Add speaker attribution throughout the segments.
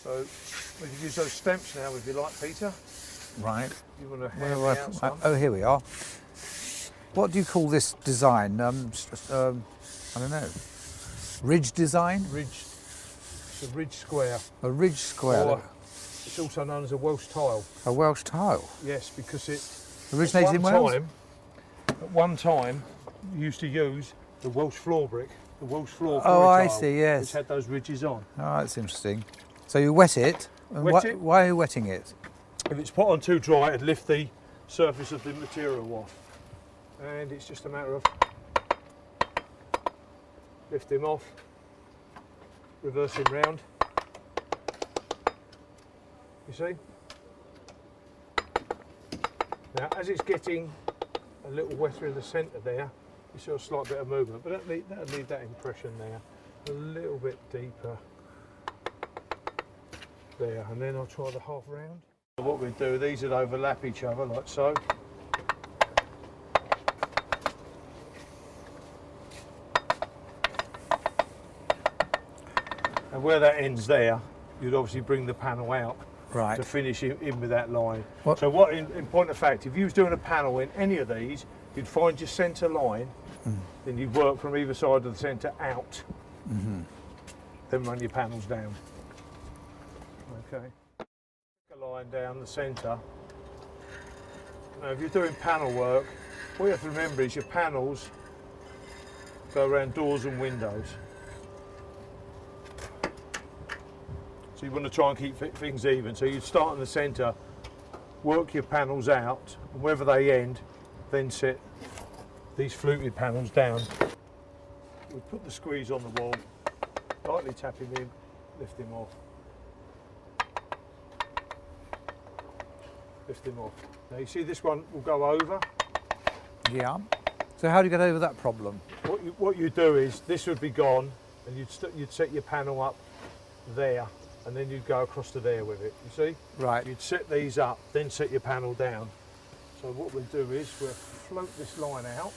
Speaker 1: So we can use those stamps now if you like, Peter.
Speaker 2: Right.
Speaker 1: You want to hand me out some?
Speaker 2: Oh, here we are. What do you call this design? I don't know. Ridge design?
Speaker 1: Ridge. It's a ridge square.
Speaker 2: A ridge square.
Speaker 1: Or it's also known as a Welsh tile.
Speaker 2: A Welsh tile.
Speaker 1: Yes, because it
Speaker 2: Originated in Wales?
Speaker 1: At one time, you used to use the Welsh floor brick, the Welsh floor
Speaker 2: Oh,
Speaker 1: quarry
Speaker 2: I
Speaker 1: tile,
Speaker 2: see, yes.
Speaker 1: which had those ridges on.
Speaker 2: Oh, that's interesting. So you wet it. And
Speaker 1: Wet it.
Speaker 2: Why are you wetting it?
Speaker 1: If it's put on too dry, it'd lift the surface of the material off. And it's just a matter of lift him off, reverse him round. You see? Now, as it's getting a little wetter in the centre there, you see a slight bit of movement, but that'll leave that impression there. A little bit deeper there, and then I'll try the half round. What we do, these would overlap each other like so. And where that ends there, you'd obviously bring the panel out
Speaker 2: Right.
Speaker 1: to finish in with that line.
Speaker 2: What?
Speaker 1: So what, in point of fact, if you was doing a panel in any of these, you'd find your centre line, then you'd work from either side of the centre out, then run your panels down. Okay. A line down the centre. Now if you're doing panel work, what you have to remember is your panels go around doors and windows. So you want to try and keep things even. So you start in the centre, work your panels out, and wherever they end, then set these fluted panels down. We put the squeeze on the wall, lightly tap him in, lift him off. Lift him off. Now you see this one will go over.
Speaker 2: Yeah. So how do you get over that problem?
Speaker 1: What you do is, this would be gone, and you'd set your panel up there, and then you'd go across to there with it, you see?
Speaker 2: Right.
Speaker 1: You'd set these up, then set your panel down. So what we'll do is, we'll float this line out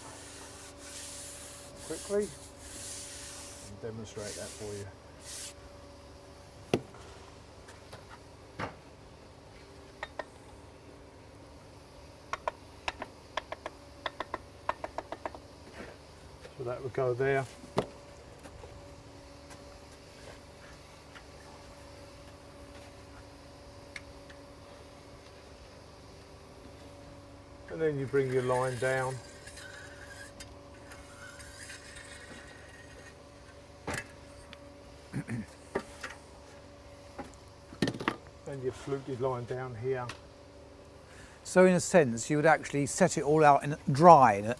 Speaker 1: quickly, and demonstrate that for you. So that would go there. And then you bring your line down. And your fluted line down here.
Speaker 2: So in a sense, you would actually set it all out in dry.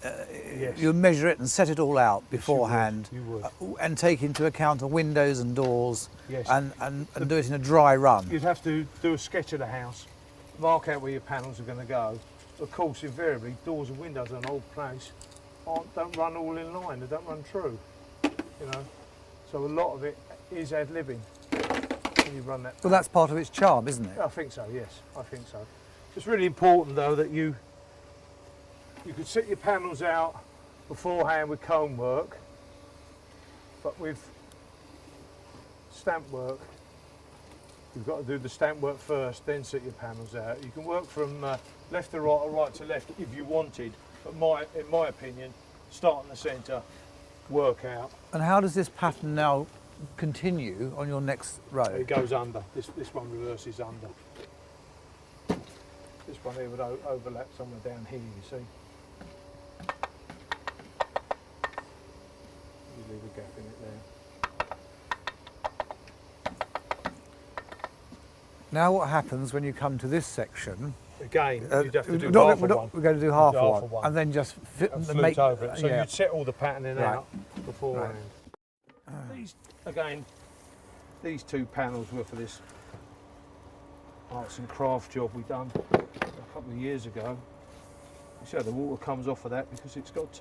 Speaker 1: Yes.
Speaker 2: You'd measure it and set it all out beforehand.
Speaker 1: You would.
Speaker 2: And take into account the windows and doors.
Speaker 1: Yes.
Speaker 2: And do it in a dry run.
Speaker 1: You'd have to do a sketch of the house, mark out where your panels are going to go. Of course, invariably, doors and windows on an old place don't run all in line, they don't run true, you know. So a lot of it is ad-libbing when you run that.
Speaker 2: Well, that's part of its charm, isn't it?
Speaker 1: I think so, yes, I think so. It's really important, though, that you could set your panels out beforehand with comb work, but with stamp work, you've got to do the stamp work first, then set your panels out. You can work from left to right or right to left if you wanted, but in my opinion, start in the centre, work out.
Speaker 2: And how does this pattern now continue on your next row?
Speaker 1: It goes under. This one reverses under. This one here would overlap somewhere down here, you see. You leave a gap in it there.
Speaker 2: Now what happens when you come to this section?
Speaker 1: Again, you'd have to do
Speaker 2: we're
Speaker 1: half of one.
Speaker 2: We're going to do half
Speaker 1: Half
Speaker 2: of
Speaker 1: of
Speaker 2: one,
Speaker 1: one.
Speaker 2: and then just fit
Speaker 1: And
Speaker 2: and
Speaker 1: flute over it. So
Speaker 2: yeah.
Speaker 1: you'd set all the patterning
Speaker 2: Right.
Speaker 1: out beforehand. These, again, these two panels were for this arts and craft job we done a couple of years ago. You see how the water comes off of that because it's got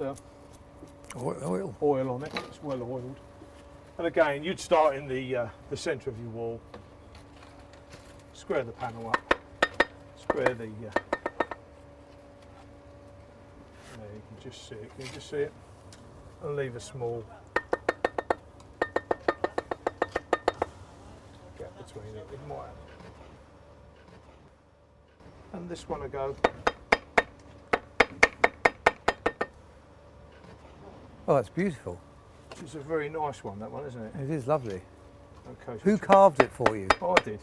Speaker 2: Oil.
Speaker 1: oil on it. It's well oiled. And again, you'd start in the centre of your wall, square the panel up, square the. There, you can just see it. Can you just see it? And leave a small gap between it. It might have. And this one will go.
Speaker 2: Oh, that's beautiful.
Speaker 1: It's a very nice one, that one, isn't it?
Speaker 2: It is lovely.
Speaker 1: Okay.
Speaker 2: Who carved it for you?
Speaker 1: Oh, I did.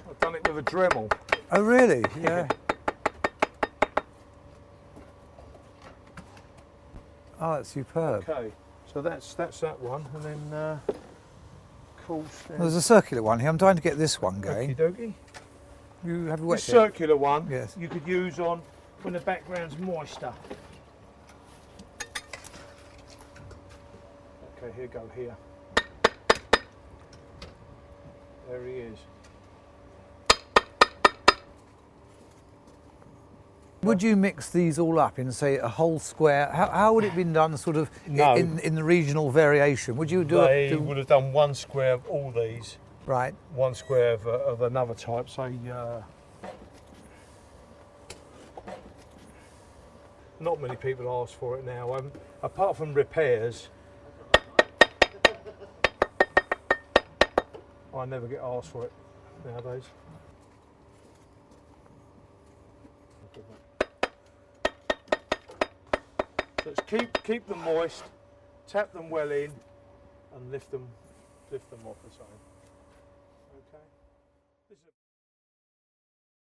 Speaker 1: I've done it with a Dremel.
Speaker 2: Oh, really? Yeah. Oh, that's superb.
Speaker 1: Okay. So that's that one, and then of course.
Speaker 2: Well, there's a circular one here. I'm trying to get this one
Speaker 1: Okie
Speaker 2: going.
Speaker 1: dokie.
Speaker 2: You have a
Speaker 1: The
Speaker 2: wet it?
Speaker 1: circular one,
Speaker 2: Yes.
Speaker 1: you could use on when the background's moister. Okay, here go here. There he is.
Speaker 2: Would you mix these all up in, say, a whole square? How would it been done, sort of,
Speaker 1: No.
Speaker 2: in the regional variation? Would you do
Speaker 1: They would have done one square of all these,
Speaker 2: right?
Speaker 1: one square of another type, say. Not many people ask for it now, apart from repairs. I never get asked for it nowadays. So it's keep them moist, tap them well in, and lift them off the same.